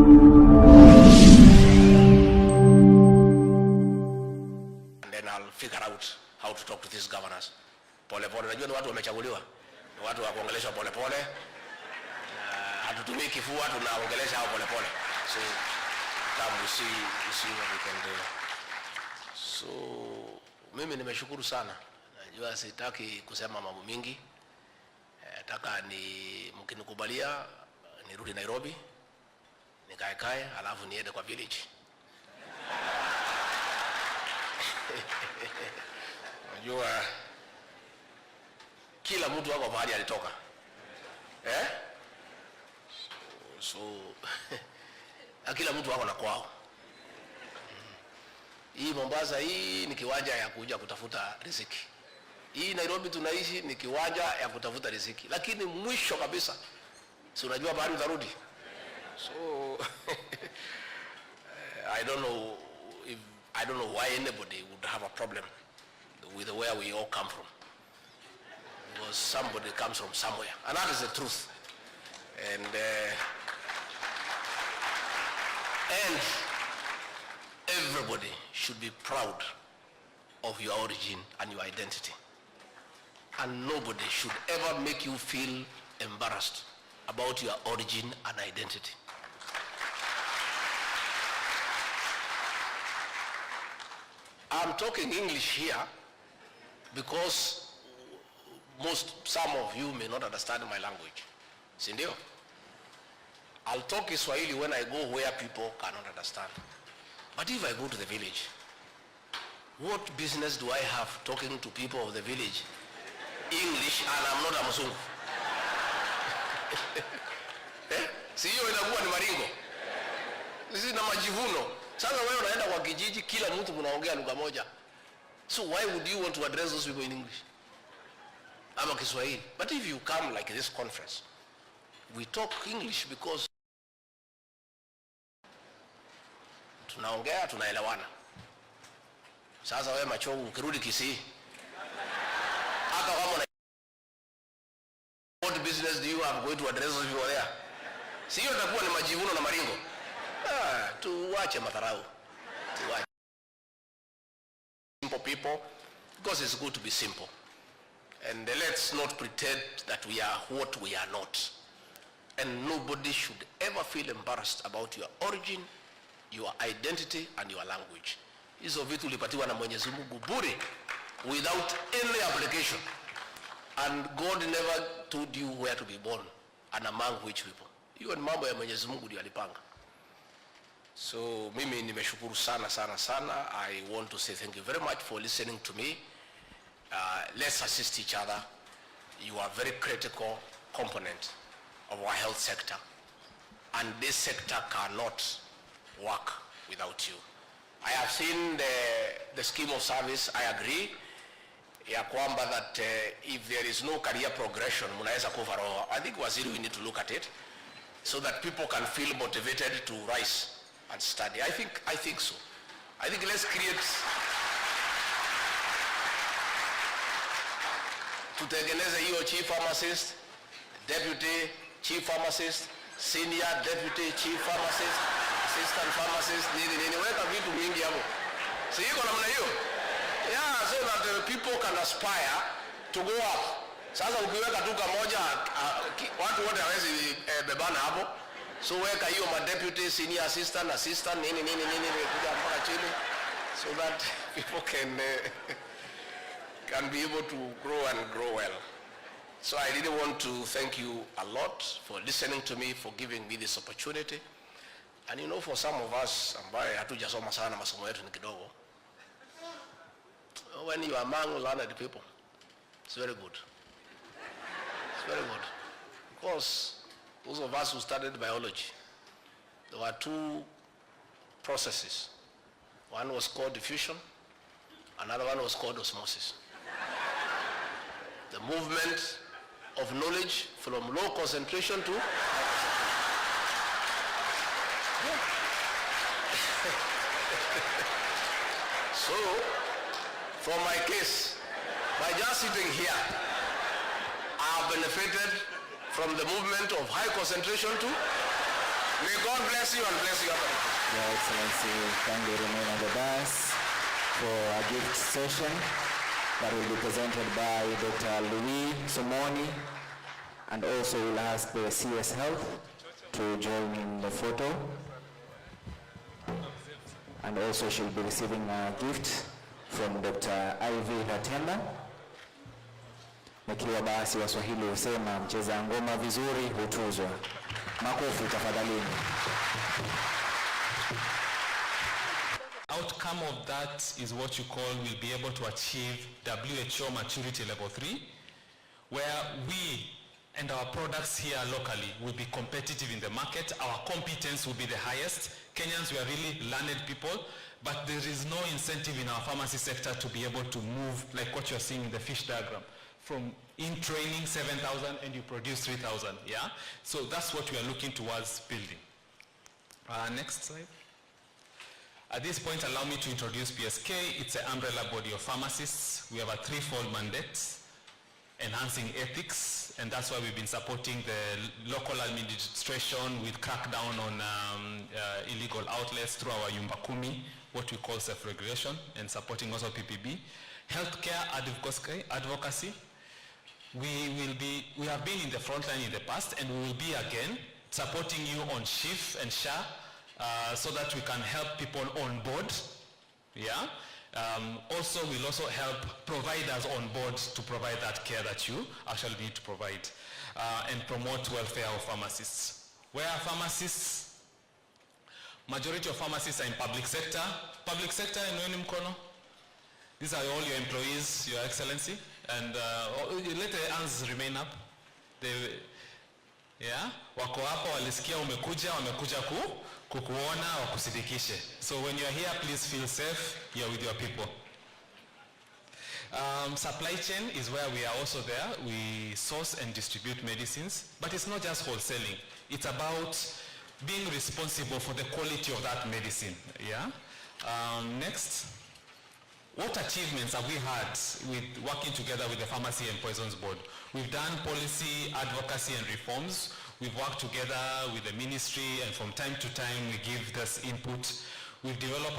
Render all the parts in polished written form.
And then I'll figure out how to talk to these governors. Pole pole, najua ni watu wamechaguliwa. Ni watu wa kuongelesha pole pole. Hatutumii kifua, tunaongelesha hao pole pole. So we see what we can do. So mimi nimeshukuru sana. Najua sitaki kusema mambo mingi. Nataka mkinikubalia nirudi Nairobi, nikae alafu niende kwa village. Najua kila mtu wako mahali alitoka. So kila mtu wako na kwao. Hii Mombasa hii ni kiwanja ya kuja kutafuta riziki. Hii Nairobi tunaishi ni kiwanja ya kutafuta riziki. Lakini mwisho kabisa, si unajua bahari utarudi. So I don't know why anybody would have a problem with where we all come from. Because somebody comes from somewhere. And that is the truth. And everybody should be proud of your origin and your identity. And nobody should ever make you feel embarrassed about your origin and identity. I'm talking English here because some of you may not understand my language. Sindio? I'll talk Kiswahili when I go where people cannot understand. But if I go to the village, what business do I have talking to people of the village English and I'm not a Mzungu? Si hiyo inakuwa ni maringo. Sisi na majivuno. Sasa wewe unaenda kwa kijiji, kila mtu mnaongea lugha moja. So why would you want to address those people in English? Ama Kiswahili. But if you come like this conference, we talk English because tunaongea, tunaelewana. Sasa wewe machovu ukirudi Kisii, hata kama what business do you have going to address those people there? Si hiyo itakuwa ni majivuno na maringo. Tuache Madharau. Tuache. Simple people, because it's good to be simple. And let's not pretend that we are what we are not. And nobody should ever feel embarrassed about your origin, your identity, and your language. Hizo vitu ulipatiwa na Mwenyezi Mungu bure, without any application. And God never told you where to be born and among which people. Hiyo ni mambo ya Mwenyezi Mungu ndiyo alipanga. So mimi nimeshukuru sana. I want to say thank you very much for listening to me. Let's assist each other. You are a very critical component of our health sector. And this sector cannot work without you. I have seen the scheme of service. I agree. Ya kwamba that if there is no career progression, munaweza cover all. I think Waziri, we need to look at it so that people can feel motivated to rise and study. I think so. I think let's create, tutengeneze hiyo chief pharmacist, deputy chief pharmacist, senior deputy chief pharmacist, assistant pharmacist, nini weka vitu mingi hapo. Si iko namna hiyo? Yeah, so that people can aspire to go up. Sasa ukiweka tu kamoja, watu wote hawezi bebana hapo. So weka hiyo deputy, senior assistant, nini kuja mpaka chini, so that people can be able to grow and grow well. So I really want to thank you a lot for listening to me, for giving me this opportunity. And you know, for some of us ambaye hatujasoma sana, masomo yetu ni kidogo, when you are among learned people, it's very good. It's very good. Because those of us who studied biology, there were two processes. One was called diffusion, another one was called osmosis. The movement of knowledge from low concentration to high concentration. So, for my case, by just sitting here, I have benefited from the movement of high concentration to May God bless you and bless your family. Your Excellency, kindly remain on the dais for a gift session that will be presented by Dr. Louis Somoni, and also we'll ask the CS Health to join in the photo. And also she'll be receiving a gift from Dr. Ivy Latenda. Nikiwa basi Waswahili husema mcheza ngoma vizuri hutuzwa. Makofi tafadhalini. Outcome of that is what you call we'll be able to achieve WHO maturity level 3, where we and our products here locally will be competitive in the market. Our competence will be the highest. Kenyans, we are really learned people, but there is no incentive in our pharmacy sector to be able to move like what you're seeing in the fish diagram. From in training 7,000 and you produce 3,000, yeah? So that's what we are looking towards building. Next slide. At this point, allow me to introduce PSK. It's an umbrella body of pharmacists. We have a threefold mandate: enhancing ethics, and that's why we've been supporting the local administration with crackdown on illegal outlets through our Yumba Kumi, what we call self-regulation, and supporting also PPB. Healthcare advocacy. We have been in the front line in the past, and we will be again, supporting you on SHIF and SHA, so that we can help people on board, yeah? Also, we'll also help providers on board to provide that care that you actually need to provide, and promote welfare of pharmacists. Where are pharmacists? Majority of pharmacists are in public sector. Public sector, in mkono? These are all your employees, Your Excellency, and let the hands remain up. Yeah, wako hapa walisikia umekuja, wamekuja kukuona, wakusidikishe. So when you are here, please feel safe. You are with your people. Supply chain is where we are also there. We source and distribute medicines, but it's not just wholesaling. It's about being responsible for the quality of that medicine. Yeah. Next. What achievements have we had with working together with the Pharmacy and Poisons Board? We've done policy, advocacy, and reforms. We've worked together with the ministry, and from time to time we give this input. We've developed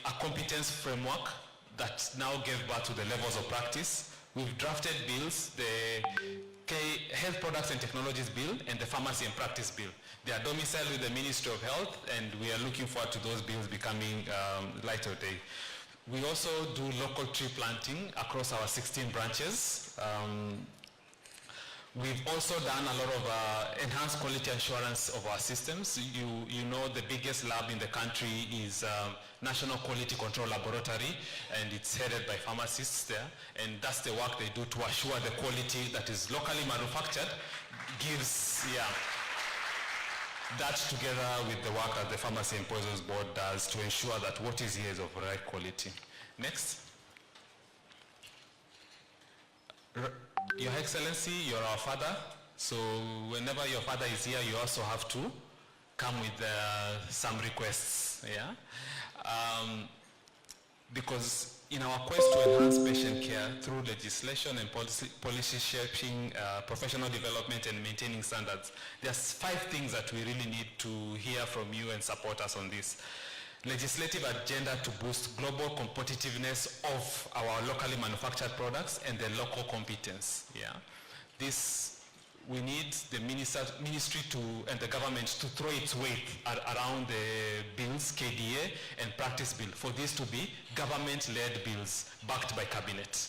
a competence framework that now gave birth to the levels of practice. We've drafted bills, the Health Products and Technologies Bill and the Pharmacy and Practice Bill. They are domiciled with the Ministry of Health, and we are looking forward to those bills becoming light of day. We also do local tree planting across our 16 branches. We've also done a lot of enhanced quality assurance of our systems. You know the biggest lab in the country is National Quality Control Laboratory, and it's headed by pharmacists there. And that's the work they do to assure the quality that is locally manufactured gives, yeah. That together with the work that the Pharmacy and Poisons Board does to ensure that what is here is of right quality. Next. Your Excellency, you're our father, so whenever your father is here, you also have to come with some requests, yeah? Because in our quest to enhance patient care through legislation and policy shaping, professional development and maintaining standards, there's 5 things that we really need to hear from you and support us on this. Legislative agenda to boost global competitiveness of our locally manufactured products and the local competence. Yeah, this we need the ministry to and the government to throw its weight around the bills, KDA and practice bill, for this to be government-led bills backed by cabinet.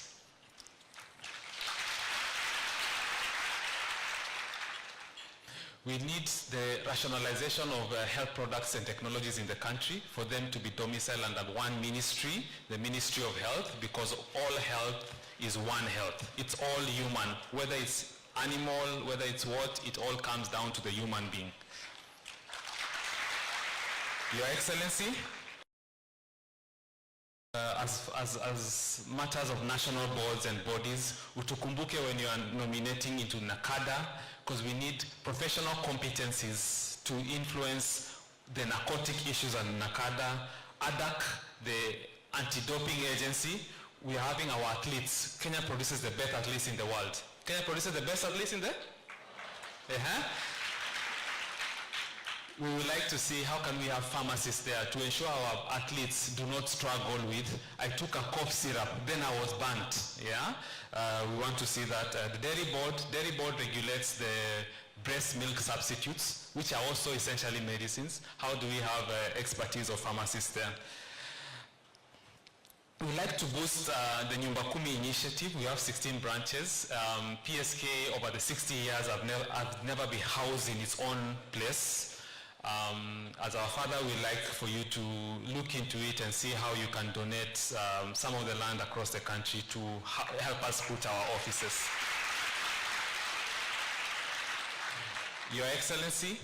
We need the rationalization of health products and technologies in the country, for them to be domiciled under one ministry, the Ministry of Health, because all health is one health. It's all human, whether it's animal, whether it's what, it all comes down to the human being. Your Excellency, as matters of national boards and bodies, utukumbuke when you are nominating into NACADA, because we need professional competencies to influence the narcotic issues at NACADA. ADAC, the anti-doping agency, we are having our athletes. Kenya produces the best athletes in the world. Kenya produces the best athletes in the? we would like to see how can we have pharmacists there to ensure our athletes do not struggle with, I took a cough syrup, then I was burnt, yeah? We want to see that. The dairy board regulates the breast milk substitutes, which are also essentially medicines. How do we have expertise of pharmacists there? We like to boost the Nyumba Kumi initiative. We have 16 branches. PSK over the 60 years have never been housed in its own place. As our father, we'd like for you to look into it and see how you can donate some of the land across the country to help us put our offices. Your Excellency,